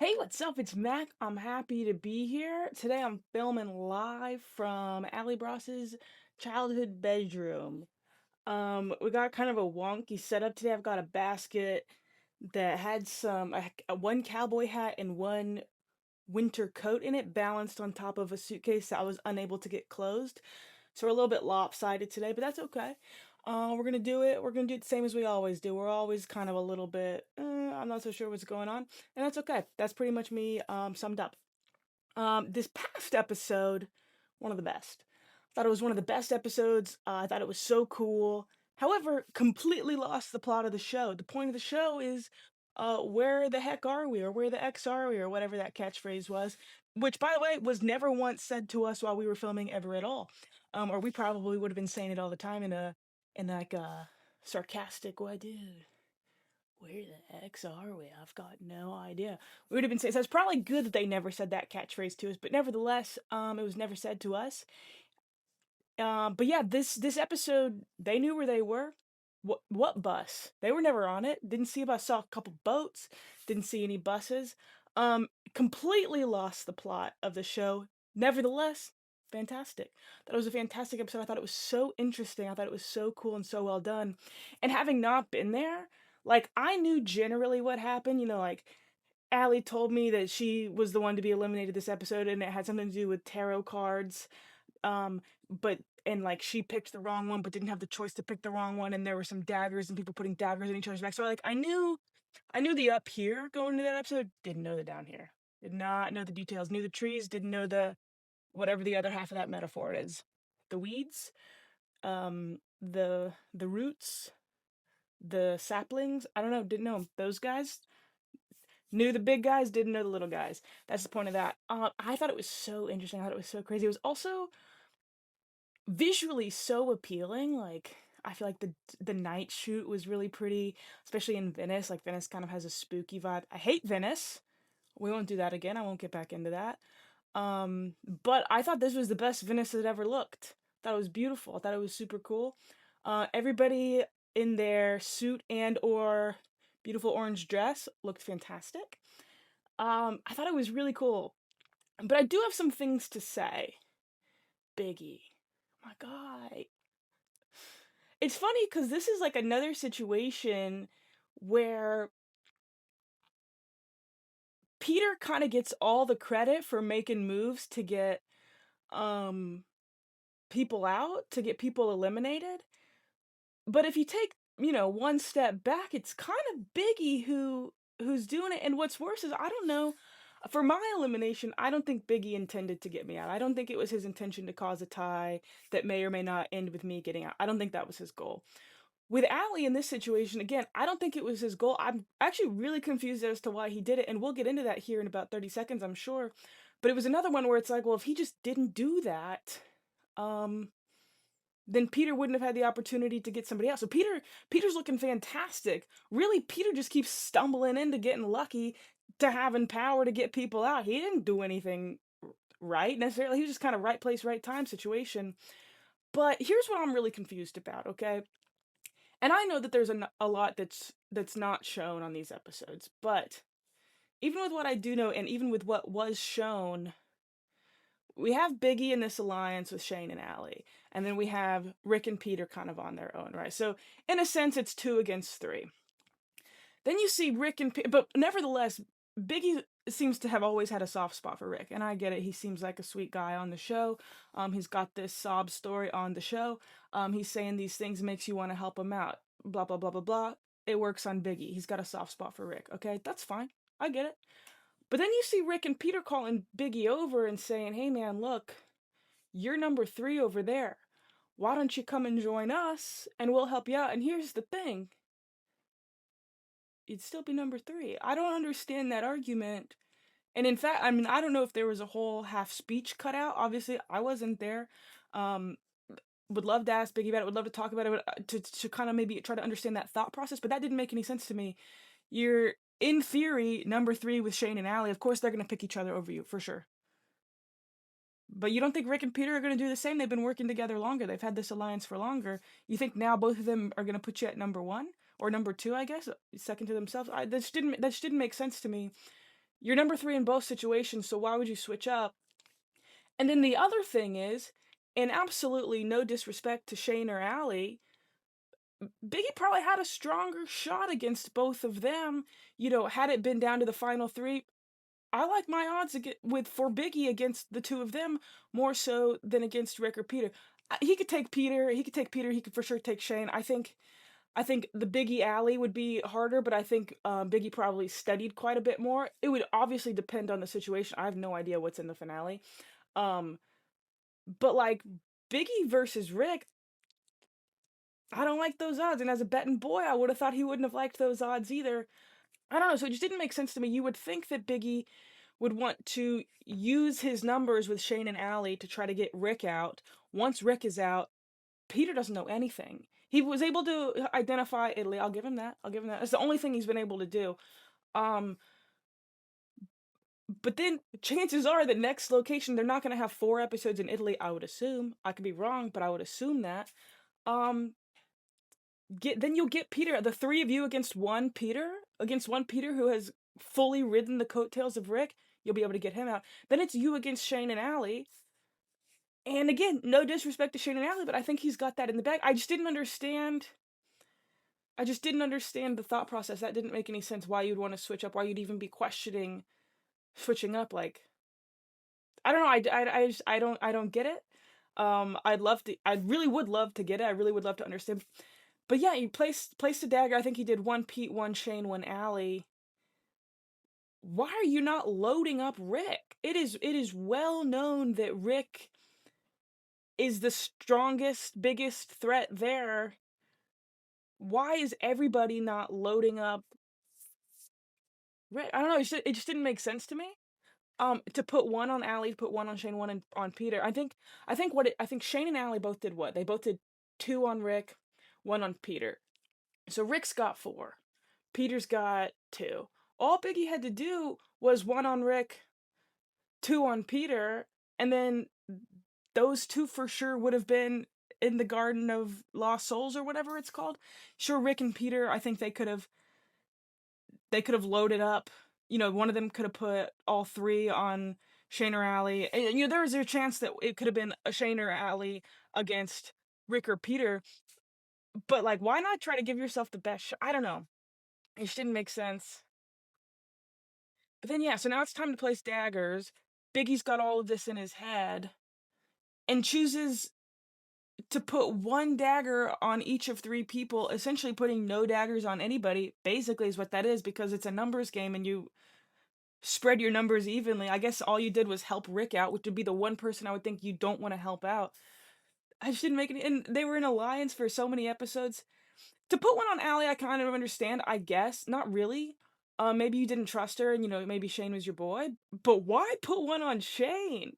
Hey, what's up? It's Mac. I'm happy to be here. Today I'm filming live from Ali Bross's childhood bedroom. We got kind of a wonky setup today. I've got a basket that had one cowboy hat and one winter coat in it, balanced on top of a suitcase that I was unable to get closed. So we're a little bit lopsided today, but that's okay. We're gonna do it. We're gonna do it the same as we always do. We're always kind of a little bit, I'm not so sure what's going on, and that's okay. That's pretty much me, summed up. This past episode, one of the best. Thought it was one of the best episodes. I thought it was so cool. However, completely lost the plot of the show. The point of the show is, where the heck are we, or where the X are we, or whatever that catchphrase was, which, by the way, was never once said to us while we were filming ever at all. Or we probably would have been saying it all the time in like a sarcastic way, dude. Where the X are we? I've got no idea. We would have been saying, so it's probably good that they never said that catchphrase to us, but nevertheless, it was never said to us. But yeah, this episode, they knew where they were. What bus? They were never on it. Didn't see a bus. Saw a couple boats. Didn't see any buses. Completely lost the plot of the show. Nevertheless, fantastic. That was a fantastic episode. I thought it was so interesting. I thought it was so cool and so well done. And having not been there, like I knew generally what happened. Like Allie told me that she was the one to be eliminated this episode, and it had something to do with tarot cards. But and like she picked the wrong one, but didn't have the choice to pick the wrong one, and there were some daggers and people putting daggers in each other's back. So like I knew the up here going into that episode, didn't know the down here. Did not know the details. Knew the trees, didn't know the whatever the other half of that metaphor is. The weeds, the roots, the saplings. I don't know, didn't know 'em. Those guys. Knew the big guys, didn't know the little guys. That's the point of that. I thought it was so interesting. I thought it was so crazy. It was also visually so appealing. Like I feel like the night shoot was really pretty, especially in Venice. Like Venice kind of has a spooky vibe. I hate Venice. We won't do that again. I won't get back into that. But I thought this was the best Venice that ever looked. Thought it was beautiful. I thought it was super cool. Everybody in their suit and or beautiful orange dress looked fantastic. I thought it was really cool. But I do have some things to say. Biggie. My God. It's funny because this is like another situation where Peter kind of gets all the credit for making moves to get um people out, to get people eliminated. But if you take, one step back, it's kind of Biggie who's doing it. And what's worse is I don't know. For my elimination, I don't think Biggie intended to get me out. I don't think it was his intention to cause a tie that may or may not end with me getting out. I don't think that was his goal. With Allie in this situation, again, I don't think it was his goal. I'm actually really confused as to why he did it, and we'll get into that here in about 30 seconds, I'm sure. But it was another one where it's like, well, if he just didn't do that, um, then Peter wouldn't have had the opportunity to get somebody else. So Peter's looking fantastic. Really, Peter just keeps stumbling into getting lucky to having power to get people out. He didn't do anything right necessarily. He was just kind of right place, right time situation. But here's what I'm really confused about, okay? And I know that there's a lot that's not shown on these episodes, but even with what I do know, and even with what was shown, we have Biggie in this alliance with Shane and Allie, and then we have Rick and Peter kind of on their own, right? So in a sense, it's 2 against 3. Then you see Rick and but nevertheless, Biggie seems to have always had a soft spot for Rick, and I get it. He seems like a sweet guy on the show. He's got this sob story on the show. He's saying these things makes you want to help him out. Blah blah blah blah blah. It works on Biggie. He's got a soft spot for Rick. Okay, that's fine. I get it. But then you see Rick and Peter calling Biggie over and saying, "Hey man, look, you're number 3 over there. Why don't you come and join us and we'll help you out?" And here's the thing, you'd still be number 3. I don't understand that argument. And in fact, I mean, I don't know if there was a whole half speech cut out. Obviously, I wasn't there. Um, would love to ask Biggie about it. Would love to talk about it, to kind of maybe try to understand that thought process. But that didn't make any sense to me. You're in theory number 3 with Shane and Allie. Of course, they're gonna pick each other over you for sure. But you don't think Rick and Peter are gonna do the same? They've been working together longer. They've had this alliance for longer. You think now both of them are gonna put you at number 1 or number 2? I guess second to themselves. That just didn't make sense to me. You're number three in both situations, so why would you switch up? And then the other thing is, and absolutely no disrespect to Shane or Allie, Biggie probably had a stronger shot against both of them. Had it been down to the final three, I like my odds with for Biggie against the two of them more so than against Rick or Peter. He could take Peter. He could take Peter. He could for sure take Shane. I think the Biggie Alley would be harder, but I think Biggie probably studied quite a bit more. It would obviously depend on the situation. I have no idea what's in the finale. Um, but like Biggie versus Rick, I don't like those odds. And as a betting boy, I would have thought he wouldn't have liked those odds either. I don't know. So it just didn't make sense to me. You would think that Biggie would want to use his numbers with Shane and Allie to try to get Rick out. Once Rick is out, Peter doesn't know anything. He was able to identify Italy. I'll give him that. I'll give him that. It's the only thing he's been able to do. Um, but then chances are the next location, they're not going to have 4 episodes in Italy, I would assume. I could be wrong, but I would assume that. Um, then you'll get Peter, the three of you against one Peter who has fully ridden the coattails of Rick. You'll be able to get him out. Then it's you against Shane and Allie. And again, no disrespect to Shane and Allie, but I think he's got that in the bag. I just didn't understand the thought process. That didn't make any sense. Why you'd want to switch up? Why you'd even be questioning switching up? Like, I don't know. I don't get it. I'd love to. I really would love to get it. I really would love to understand. But yeah, you placed the dagger. I think he did one Pete, one Shane, one Allie. Why are you not loading up Rick? It is well known that Rick is the strongest, biggest threat there. Why is everybody not loading up Rick? I don't know. It just didn't make sense to me. To put one on Allie, to put one on Shane, on Peter. I think Shane and Allie both did what? They both did 2 on Rick, 1 on Peter. So Rick's got 4. Peter's got 2. All Biggie had to do was 1 on Rick, 2 on Peter, and then those 2 for sure would have been in the Garden of Lost Souls or whatever it's called. Sure, Rick and Peter, I think they could have loaded up. One of them could have put all 3 on Shane or Allie. And, there was a chance that it could have been a Shane or Allie against Rick or Peter. But, like, why not try to give yourself the best shot? I don't know. It just didn't make sense. But then, yeah, so now it's time to place daggers. Biggie's got all of this in his head and chooses to put 1 dagger on each of 3 people, essentially putting no daggers on anybody, basically is what that is, because it's a numbers game and you spread your numbers evenly. I guess all you did was help Rick out, which would be the one person I would think you don't want to help out. I just didn't make any, and they were in alliance for so many episodes. To put one on Allie, I kind of understand, I guess. Not really. Maybe you didn't trust her, and maybe Shane was your boy. But why put one on Shane?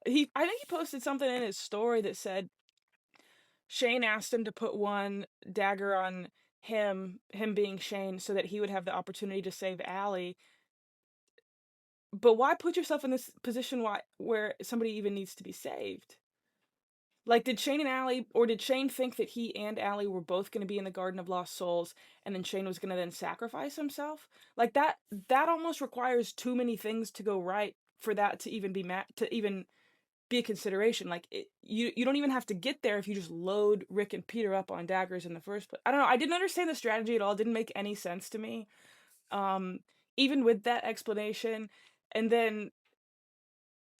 I think he posted something in his story that said Shane asked him to put 1 dagger on him being Shane, so that he would have the opportunity to save Allie. But why put yourself in this position where somebody even needs to be saved? Like, did Shane and Allie, or did Shane think that he and Allie were both going to be in the Garden of Lost Souls, and then Shane was going to then sacrifice himself? Like, that almost requires too many things to go right for that to even be a consideration. Like, you don't even have to get there if you just load Rick and Peter up on daggers in the first place. I don't know. I didn't understand the strategy at all. It didn't make any sense to me. Even with that explanation, and then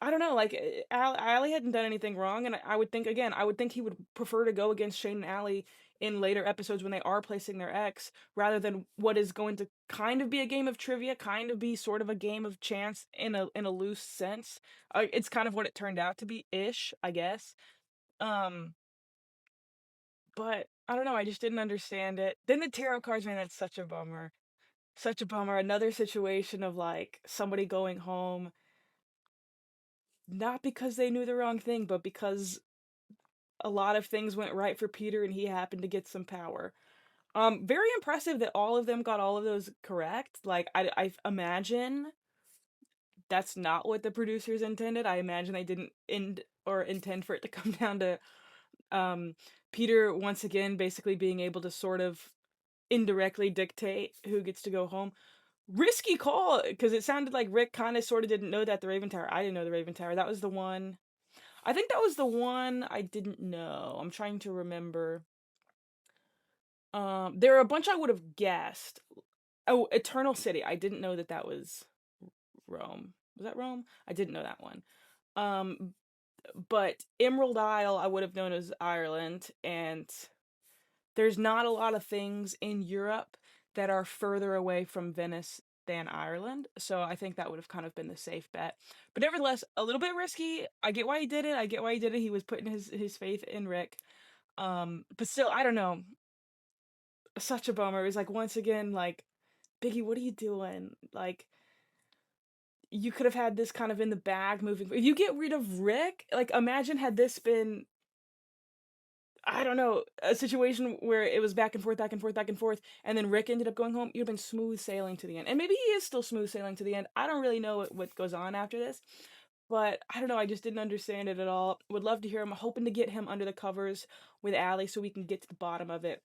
I don't know, like, Allie hadn't done anything wrong, and I would think, again, he would prefer to go against Shane and Allie in later episodes when they are placing their ex, rather than what is going to kind of be a game of trivia, kind of be sort of a game of chance in a loose sense. It's kind of what it turned out to be, ish, I guess. Um, but I don't know, I just didn't understand it. Then the tarot cards, man, that's such a bummer. Such a bummer. Another situation of, like, somebody going home not because they knew the wrong thing, but because a lot of things went right for Peter and he happened to get some power. Very impressive that all of them got all of those correct. Like, I imagine that's not what the producers intended. I imagine they didn't intend for it to come down to Peter once again basically being able to sort of indirectly dictate who gets to go home. Risky call, because it sounded like Rick kind of sort of didn't know that the Raven Tower. I didn't know the Raven Tower. That was the one. I think that was the one I didn't know. I'm trying to remember. There are a bunch I would have guessed. Oh, Eternal City. I didn't know that that was Rome. Was that Rome? I didn't know that one. Um, but Emerald Isle I would have known as Ireland, and there's not a lot of things in Europe that are further away from Venice than Ireland, so I think that would have kind of been the safe bet. But nevertheless, a little bit risky. I get why he did it. I get why he did it. He was putting his faith in Rick. But still, I don't know. Such a bummer. It was like once again, like, Biggy, what are you doing? Like, you could have had this kind of in the bag moving. If you get rid of Rick, like, imagine had this been, I don't know, a situation where it was back and forth, back and forth, back and forth, and then Rick ended up going home. You'd have been smooth sailing to the end. And maybe he is still smooth sailing to the end. I don't really know what goes on after this, but I don't know. I just didn't understand it at all. Would love to hear him. Hoping to get him under the covers with Allie so we can get to the bottom of it.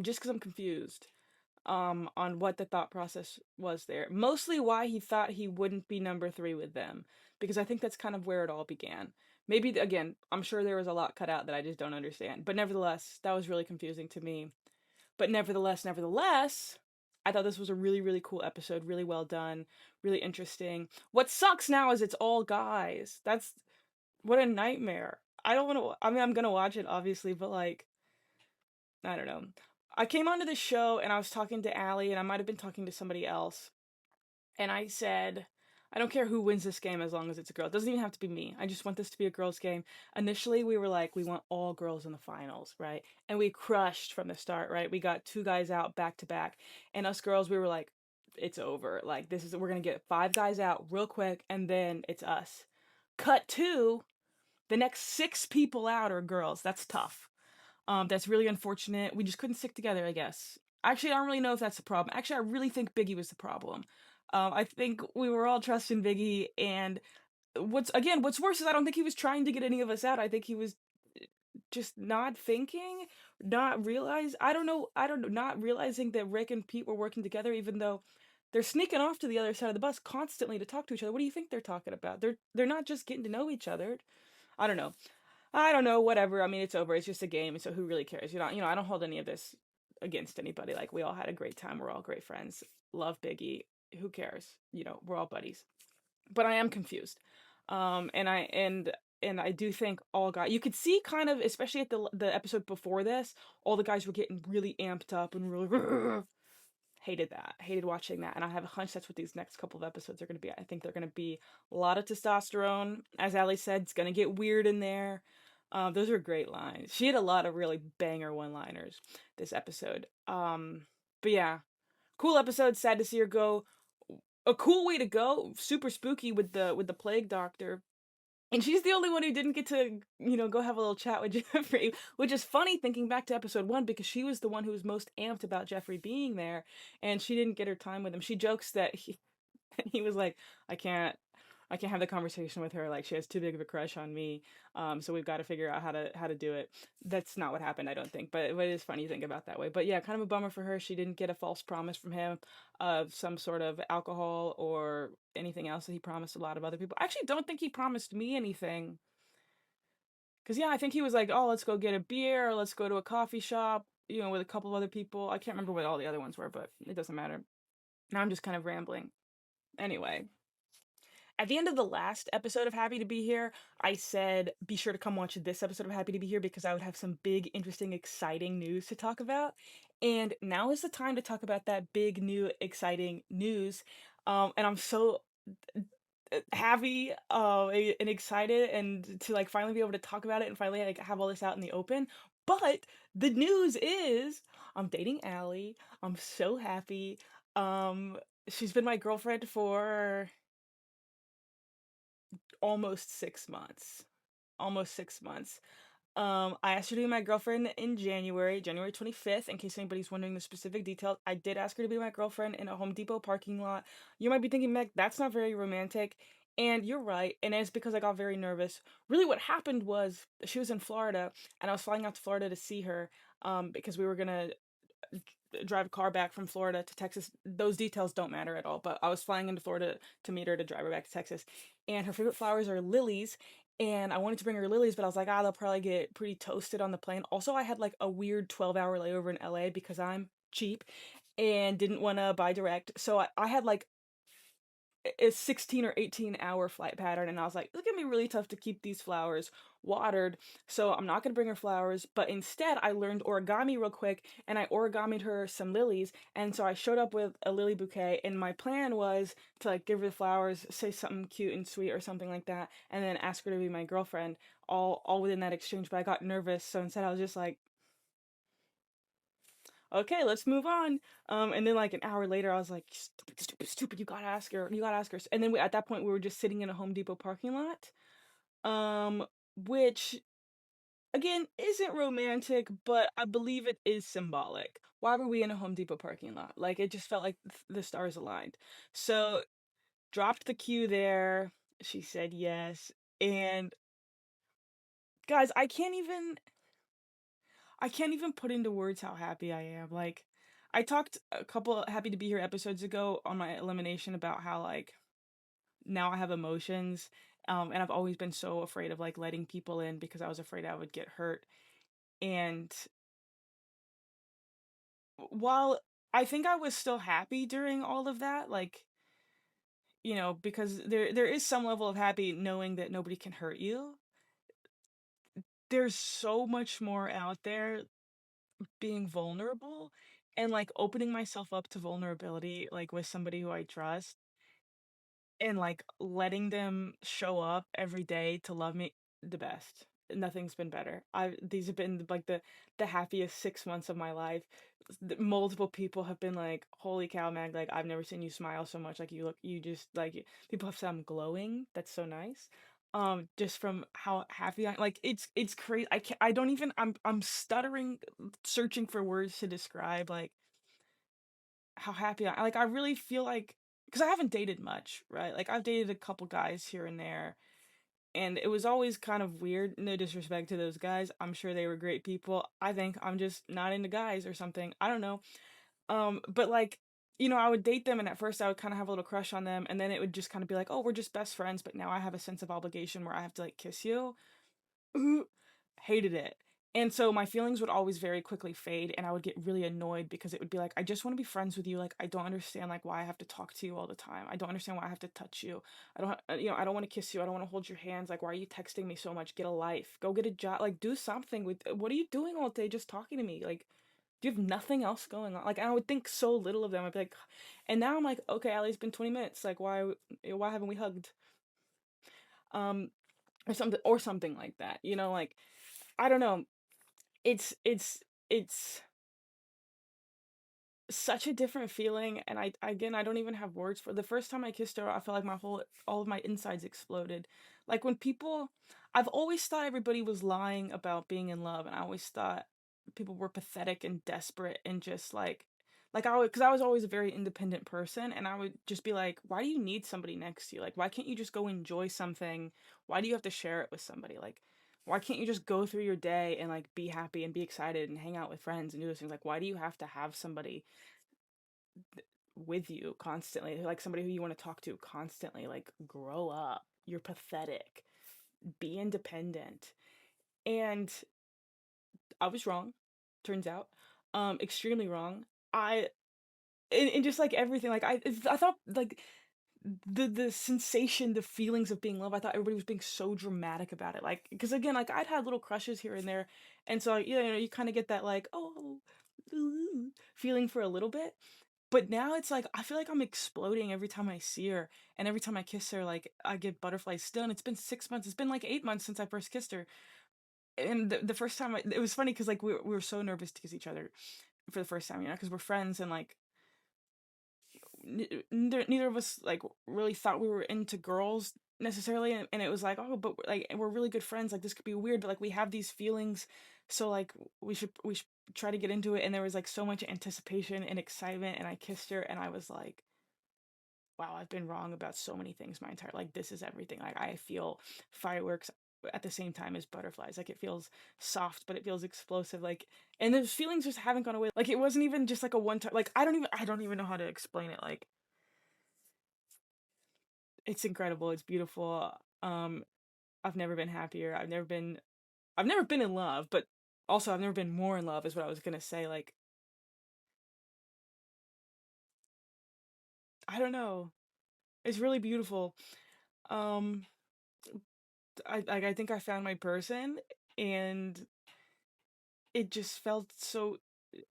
Just because I'm confused on what the thought process was there. Mostly why he thought he wouldn't be number 3 with them, because I think that's kind of where it all began. Maybe again, I'm sure there was a lot cut out that I just don't understand. But nevertheless, that was really confusing to me. But nevertheless, I thought this was a really, really cool episode, really well done, really interesting. What sucks now is it's all guys. That's what a nightmare. I don't want to, I mean, I'm going to watch it obviously, but like, I don't know. I came onto the show and I was talking to Allie, and I might have been talking to somebody else. And I said, I don't care who wins this game as long as it's a girl. It doesn't even have to be me. I just want this to be a girls' game. Initially, we were like, we want all girls in the finals, right? And we crushed from the start, right? We got 2 guys out back to back. And us girls, we were like, it's over. Like, we're going to get 5 guys out real quick, and then it's us. Cut to the next 6 people out are girls. That's tough. That's really unfortunate. We just couldn't stick together, I guess. Actually, I don't really know if that's the problem. Actually, I really think Biggy was the problem. I think we were all trusting Biggy, and what's worse is I don't think he was trying to get any of us out. I think he was just not thinking, not realize. I don't know, not realizing that Rick and Pete were working together, even though they're sneaking off to the other side of the bus constantly to talk to each other. What do you think they're talking about? They're not just getting to know each other. I don't know. I don't know, whatever. I mean, it's over. It's just a game, so who really cares? I don't hold any of this against anybody. Like, we all had a great time. We're all great friends. Love Biggie. Who cares? We're all buddies. But I am confused. And I do think all guys, you could see kind of, especially at the episode before this, all the guys were getting really amped up and really hated that. Hated watching that. And I have a hunch that's what these next couple of episodes are going to be. I think they're going to be a lot of testosterone. As Allie said, it's going to get weird in there. Those are great lines. She had a lot of really banger one-liners this episode. But yeah, cool episode. Sad to see her go. A cool way to go. Super spooky with the plague doctor. And she's the only one who didn't get to, go have a little chat with Jeffrey, which is funny thinking back to episode 1, because she was the one who was most amped about Jeffrey being there, and she didn't get her time with him. She jokes that he was like, I can't have the conversation with her, like she has too big of a crush on me. So we've got to figure out how to do it. That's not what happened, I don't think, but it is funny to think about that way. But yeah, kind of a bummer for her. She didn't get a false promise from him of some sort of alcohol or anything else that he promised a lot of other people. I actually don't think he promised me anything. Because yeah, I think he was like, oh, let's go get a beer, or let's go to a coffee shop, with a couple of other people. I can't remember what all the other ones were, but it doesn't matter. Now I'm just kind of rambling. Anyway, at the end of the last episode of Happy to Be Here, I said be sure to come watch this episode of Happy to Be Here, because I would have some big, interesting, exciting news to talk about. And now is the time to talk about that big, new, exciting news. And I'm so happy and excited, and to like finally be able to talk about it and finally like have all this out in the open. But the news is I'm dating Allie. I'm so happy. Um, she's been my girlfriend for almost 6 months. Almost 6 months. I asked her to be my girlfriend in January 25th, in case anybody's wondering the specific details. I did ask her to be my girlfriend in a Home Depot parking lot. You might be thinking, Meg, that's not very romantic. And you're right, and it's because I got very nervous. Really, what happened was she was in Florida, and I was flying out to Florida to see her, because we were gonna drive a car back from Florida to Texas. Those details don't matter at all, but I was flying into Florida to meet her to drive her back to Texas. And her favorite flowers are lilies. And I wanted to bring her lilies, but I was like, they'll probably get pretty toasted on the plane. Also, I had like a weird 12-hour layover in LA because I'm cheap and didn't want to buy direct. So I had like a 16 or 18-hour flight pattern, and I was like, it's gonna be really tough to keep these flowers watered, so I'm not gonna bring her flowers. But instead I learned origami real quick, and I origamied her some lilies. And so I showed up with a lily bouquet, and my plan was to like give her the flowers, say something cute and sweet or something like that, and then ask her to be my girlfriend, all within that exchange. But I got nervous, so instead I was just like, okay, let's move on. And then like an hour later, I was like, stupid, stupid, stupid. You gotta ask her. You gotta ask her. And then at that point, we were just sitting in a Home Depot parking lot, um, which again isn't romantic, but I believe it is symbolic. Why were we in a Home Depot parking lot? Like it just felt like the stars aligned. So dropped the cue there. She said yes, and guys, I can't even put into words how happy I am. Like, I talked a couple Happy to Be Here episodes ago on my elimination about how, like, now I have emotions. And I've always been so afraid of, like, letting people in because I was afraid I would get hurt. And while I think I was still happy during all of that, like, because there is some level of happy knowing that nobody can hurt you. There's so much more out there being vulnerable and like opening myself up to vulnerability like with somebody who I trust and like letting them show up every day to love me the best. Nothing's been better. I These have been like the happiest 6 months of my life. Multiple people have been like, "Holy cow, Mag! Like I've never seen you smile so much. Like you just like people have said I'm glowing. That's so nice." Just from how happy it's crazy. I don't even. I'm stuttering, searching for words to describe like how happy I really feel like, because I haven't dated much, right? Like I've dated a couple guys here and there, and it was always kind of weird. No disrespect to those guys. I'm sure they were great people. I think I'm just not into guys or something. I don't know. But like, I would date them, and at first I would kind of have a little crush on them, and then it would just kind of be like, oh, we're just best friends, but now I have a sense of obligation where I have to like kiss you. Ooh, hated it. And so my feelings would always very quickly fade, and I would get really annoyed because it would be like, I just want to be friends with you. Like I don't understand like why I have to talk to you all the time. I don't understand why I have to touch you. I don't want to kiss you. I don't want to hold your hands. Like why are you texting me so much? Get a life. Go get a job. Like do something with what are you doing all day just talking to me? Like do you have nothing else going on? Like I would think so little of them. I'd be like, and now I'm like, okay, Ali, it's been 20 minutes. Like why haven't we hugged? Um or something like that. Like I don't know. It's such a different feeling, and I don't even have words for the first time I kissed her. I felt like my whole all of my insides exploded. Like when people I've always thought everybody was lying about being in love, and I always thought people were pathetic and desperate and just like because I was always a very independent person, and I would just be like, why do you need somebody next to you? Like why can't you just go enjoy something? Why do you have to share it with somebody? Like why can't you just go through your day and like be happy and be excited and hang out with friends and do those things? Like why do you have to have somebody with you constantly, like somebody who you want to talk to constantly? Like grow up, you're pathetic, be independent. And I was wrong, turns out, extremely wrong. I and just like everything, like I thought like the sensation, the feelings of being loved, I thought everybody was being so dramatic about it. Like because again, like I'd had little crushes here and there, and so you kind of get that like, oh, ooh, feeling for a little bit. But now it's like I feel like I'm exploding every time I see her, and every time I kiss her, like I get butterflies still. And it's been 6 months. It's been like 8 months since I first kissed her. And the first time it was funny because like we were so nervous to kiss each other for the first time, because we're friends, and like neither of us like really thought we were into girls necessarily, and it was like, oh, but like we're really good friends, like this could be weird, but like we have these feelings, so like we should try to get into it. And there was like so much anticipation and excitement, and I kissed her, and I was like, wow, I've been wrong about so many things my entire, like this is everything. Like I feel fireworks. at the same time as butterflies. Like it feels soft, but it feels explosive. Like, and those feelings just haven't gone away. Like it wasn't even just like a one time. Like I don't even know how to explain it. Like it's incredible. It's beautiful. Um, I've never been happier. I've never been in love, but also I've never been more in love is what I was gonna say. Like I don't know. It's really beautiful. Um, I think I found my person, and it just felt so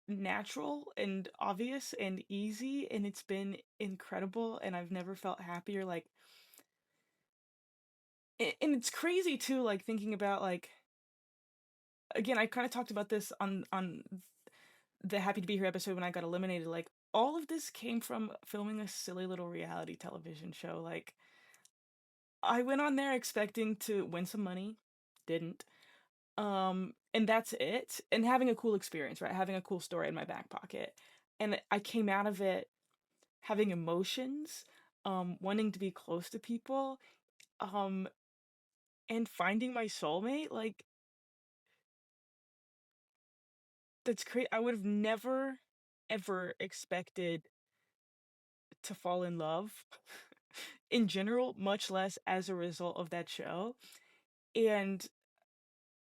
natural and obvious and easy, and it's been incredible, and I've never felt happier. Like, and it's crazy too. Like thinking about like again, I kind of talked about this on the Happy to Be Here episode when I got eliminated. Like all of this came from filming a silly little reality television show. Like I went on there expecting to win some money, didn't. And that's it. And having a cool experience, right? Having a cool story in my back pocket. And I came out of it having emotions, wanting to be close to people, um, and finding my soulmate. Like that's great. I would have never ever expected to fall in love in general, much less as a result of that show. And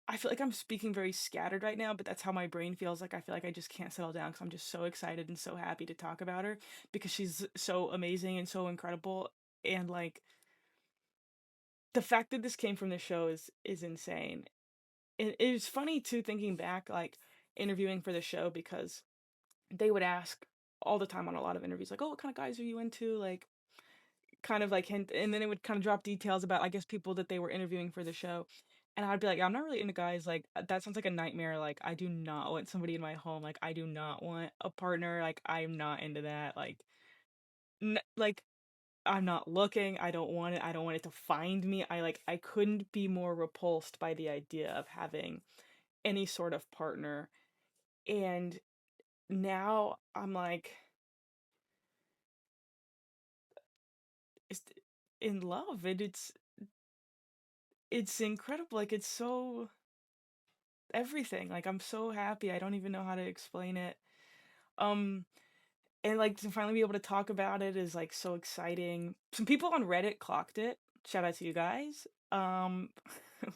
I feel like I'm speaking very scattered right now, but that's how my brain feels. Like I feel like I just can't settle down because I'm just so excited and so happy to talk about her because she's so amazing and so incredible. And like the fact that this came from the show is insane. It is funny too thinking back, like interviewing for the show because they would ask all the time on a lot of interviews, like, "Oh, what kind of guys are you into?" Like kind of like hint, and then it would kind of drop details about I guess people that they were interviewing for the show. And I'd be like, I'm not really into guys. Like that sounds like a nightmare. Like I do not want somebody in my home. Like I do not want a partner. Like I'm not into that. Like like I'm not looking. I don't want it. I don't want it to find me. I couldn't be more repulsed by the idea of having any sort of partner. And now I'm like it's in love, and it's incredible. Like it's so everything. Like I'm so happy. I don't even know how to explain it. Um and like to finally be able to talk about it is like so exciting. Some people on Reddit clocked it. Shout out to you guys.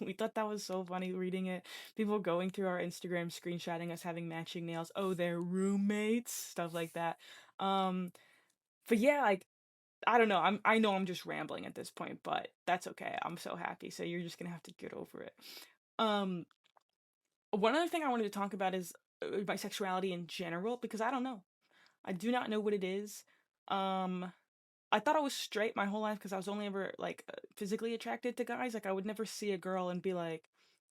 We thought that was so funny reading it. People going through our Instagram screenshotting us having matching nails. Oh, they're roommates, stuff like that. Um but yeah, like I don't know. I know I'm just rambling at this point, but that's okay. I'm so happy. So you're just going to have to get over it. Um One other thing I wanted to talk about is bisexuality in general because I don't know. I do not know what it is. Um, I thought I was straight my whole life because I was only ever like physically attracted to guys. Like I would never see a girl and be like,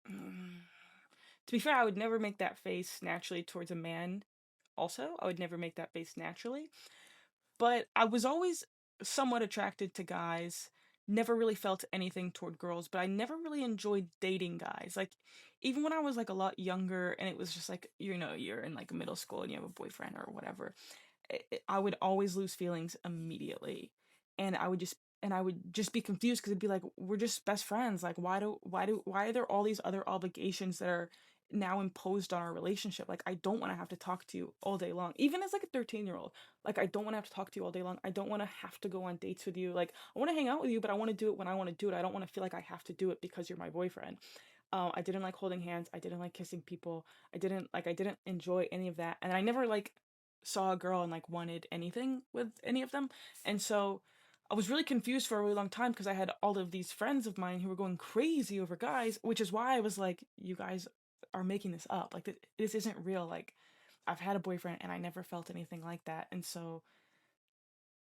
"Mm." To be fair, I would never make that face naturally towards a man. Also, I would never make that face naturally. But I was always somewhat attracted to guys, never really felt anything toward girls, but I never really enjoyed dating guys. Like even when I was like a lot younger and it was just like, you know, you're in like middle school and you have a boyfriend or whatever, I would always lose feelings immediately. And I would just be confused because it'd be like we're just best friends. Like why are there all these other obligations that are now imposed on our relationship? Like I don't want to have to talk to you all day long. Even as like a 13-year-old, like I don't want to have to talk to you all day long. I don't want to have to go on dates with you. Like I want to hang out with you, but I want to do it when I want to do it. I don't want to feel like I have to do it because you're my boyfriend. I didn't like holding hands. I didn't like kissing people. I didn't enjoy any of that. And I never like saw a girl and like wanted anything with any of them. And so I was really confused for a really long time because I had all of these friends of mine who were going crazy over guys, which is why I was like, you guys are making this up. Like this isn't real. Like I've had a boyfriend and I never felt anything like that. And so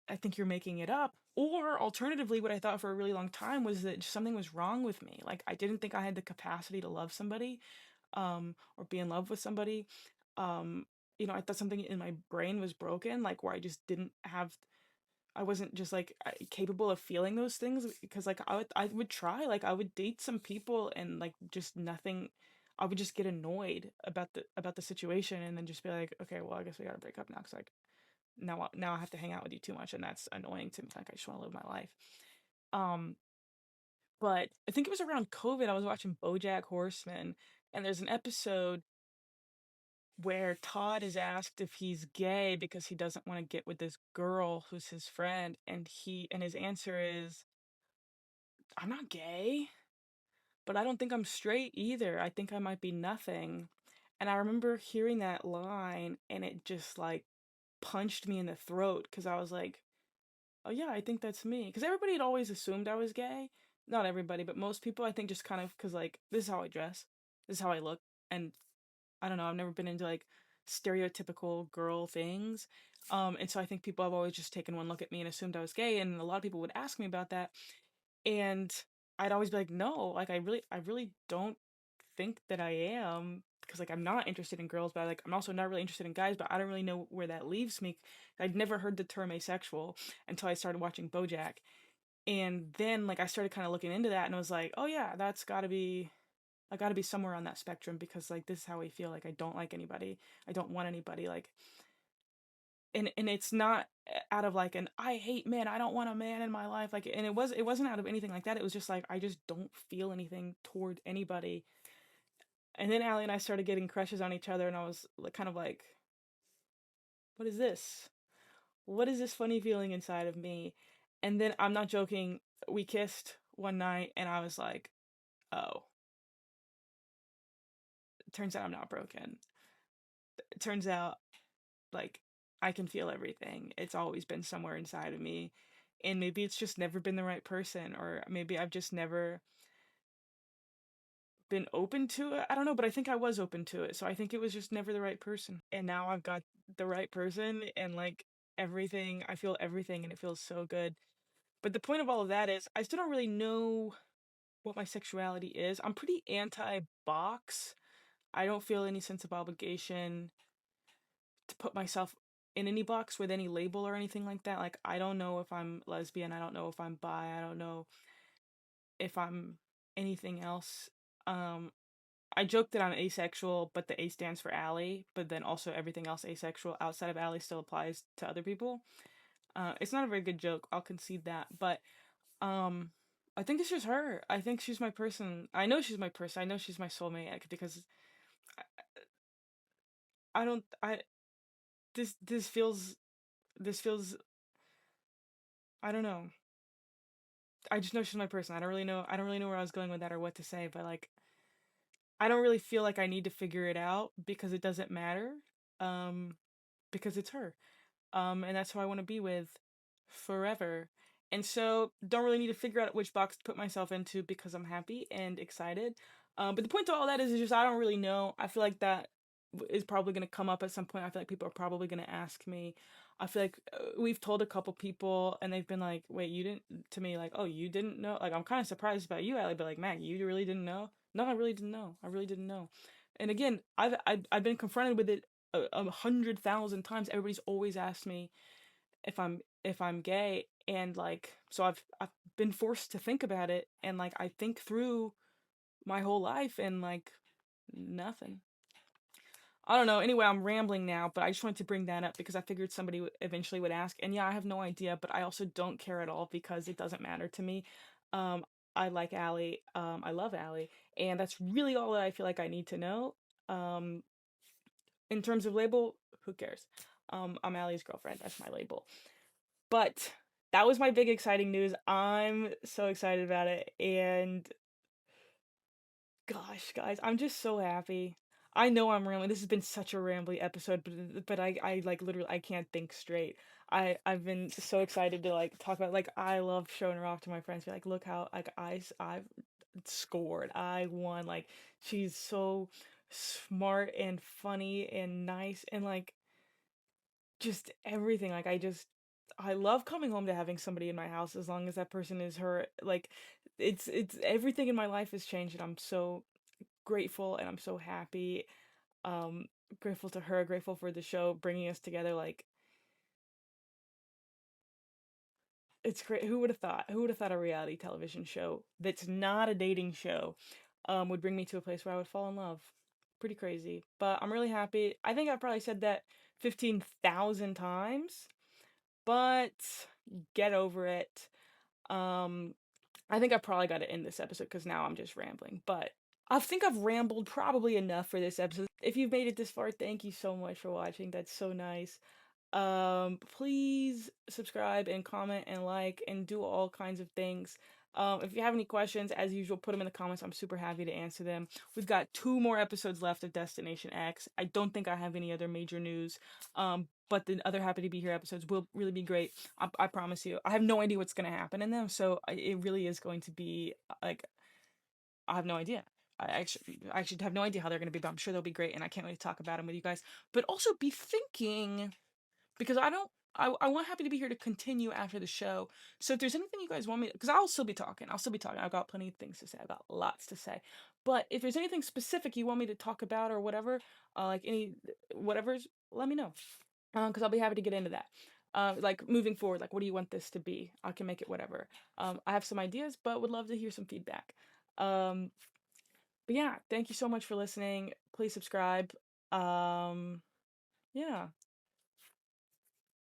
I think you're making it up. Or alternatively, what I thought for a really long time was that something was wrong with me. Like I didn't think I had the capacity to love somebody, or be in love with somebody. Um, I thought something in my brain was broken, like where I just didn't have I wasn't just like capable of feeling those things because like I would try, like I would date some people and like just nothing. I would just get annoyed about the situation and then just be like, okay, well, I guess we gotta break up now because like now I have to hang out with you too much and that's annoying to me. Like I just want to live my life. Um, But I think it was around COVID. I was watching BoJack Horseman, and there's an episode where Todd is asked if he's gay because he doesn't want to get with this girl who's his friend, and his answer is, "I'm not gay, but I don't think I'm straight either. I think I might be nothing." And I remember hearing that line, and it just like punched me in the throat because I was like, "Oh yeah, I think that's me." Because everybody had always assumed I was gay. Not everybody, but most people, I think, just kind of because like this is how I dress, this is how I look, and I don't know, I've never been into like stereotypical girl things. And so I think people have always just taken one look at me and assumed I was gay, and a lot of people would ask me about that, and I'd always be like, no, like I really don't think that I am, because like I'm not interested in girls, but like I'm also not really interested in guys, but I don't really know where that leaves me. I'd never heard the term asexual until I started watching BoJack, and then like I started kind of looking into that, and I was like, oh yeah, that's got to be, I got to be somewhere on that spectrum, because like this is how I feel. Like I don't like anybody, I don't want anybody, like, and it's not out of like an I hate men, I don't want a man in my life, like, and it wasn't out of anything like that. It was just like I just don't feel anything toward anybody. And then Allie and I started getting crushes on each other, and I was like, kind of like, what is this? What is this funny feeling inside of me? And then I'm not joking, we kissed one night, and I was like, oh, it turns out I'm not broken. It turns out like I can feel everything. It's always been somewhere inside of me. And maybe it's just never been the right person, or maybe I've just never been open to it. I don't know, but I think I was open to it. So I think it was just never the right person. And now I've got the right person, and like everything, I feel everything, and it feels so good. But the point of all of that is I still don't really know what my sexuality is. I'm pretty anti box. I don't feel any sense of obligation to put myself in any box with any label or anything like that. Like, I don't know if I'm lesbian. I don't know if I'm bi. I don't know if I'm anything else. Um, I joke that I'm asexual, but the A stands for ally, but then also everything else asexual outside of ally still applies to other people. It's not a very good joke, I'll concede that, but um, I think it's just her. I think she's my person. I know she's my person. I know she's my soulmate, like, because I don't. I this feels. I don't know. I just know she's my person. I don't really know. I don't really know where I was going with that or what to say, but like I don't really feel like I need to figure it out because it doesn't matter. Um, because it's her. And that's who I want to be with forever. And so don't really need to figure out which box to put myself into because I'm happy and excited. But the point to all that is just I don't really know. I feel like that is probably going to come up at some point. I feel like people are probably going to ask me. I feel like we've told a couple people, and they've been like, "Wait, you didn't?" To me, like, "Oh, you didn't know?" Like, I'm kind of surprised about you, Allie, but like, Mac, you really didn't know? No, I really didn't know. I really didn't know. And again, I've been confronted with it 100,000 times. Everybody's always asked me if I'm gay, and like, so I've been forced to think about it, and like I think through my whole life, and like nothing. I don't know. Anyway, I'm rambling now, but I just wanted to bring that up because I figured somebody eventually would ask. And yeah, I have no idea, but I also don't care at all because it doesn't matter to me. Um, I like Allie. I love Allie, and that's really all that I feel like I need to know. Um, in terms of label, who cares? I'm Allie's girlfriend. That's my label. But that was my big exciting news. I'm so excited about it, and gosh, guys, I'm just so happy. I know I'm rambling. This has been such a rambly episode, but I like literally I can't think straight. I've been so excited to like talk about, like, I love showing her off to my friends. Be like, look how like I've scored. I won. Like, she's so smart and funny and nice, and like just everything. Like, I love coming home to having somebody in my house as long as that person is her. Like, it's everything in my life has changed, and I'm so grateful, and I'm so happy. Um, Grateful to her, grateful for the show bringing us together. Like, it's great. Who would have thought? Who would have thought a reality television show that's not a dating show would bring me to a place where I would fall in love? Pretty crazy. But I'm really happy. I think I probably said that 15,000 times, but get over it. Um, I think I probably got to end this episode because now I'm just rambling. But I think I've rambled probably enough for this episode. If you've made it this far, thank you so much for watching. That's so nice. Please subscribe and comment and like and do all kinds of things. If you have any questions, as usual, put them in the comments. I'm super happy to answer them. We've got 2 more episodes left of Destination X. I don't think I have any other major news. But the other Happy to Be Here episodes will really be great. I promise you. I have no idea what's going to happen in them, so it really is going to be like, I have no idea. I actually have no idea how they're going to be, but I'm sure they'll be great, and I can't wait to talk about them with you guys. But also be thinking, because I want Happy to Be Here to continue after the show. So if there's anything you guys want me, because I'll still be talking. I've got plenty of things to say. I've got lots to say. But if there's anything specific you want me to talk about or whatever, like any whatever's, let me know. Because I'll be happy to get into that. Like moving forward, like what do you want this to be? I can make it whatever. I have some ideas, but would love to hear some feedback. Um, but yeah, thank you so much for listening. Please subscribe. Yeah.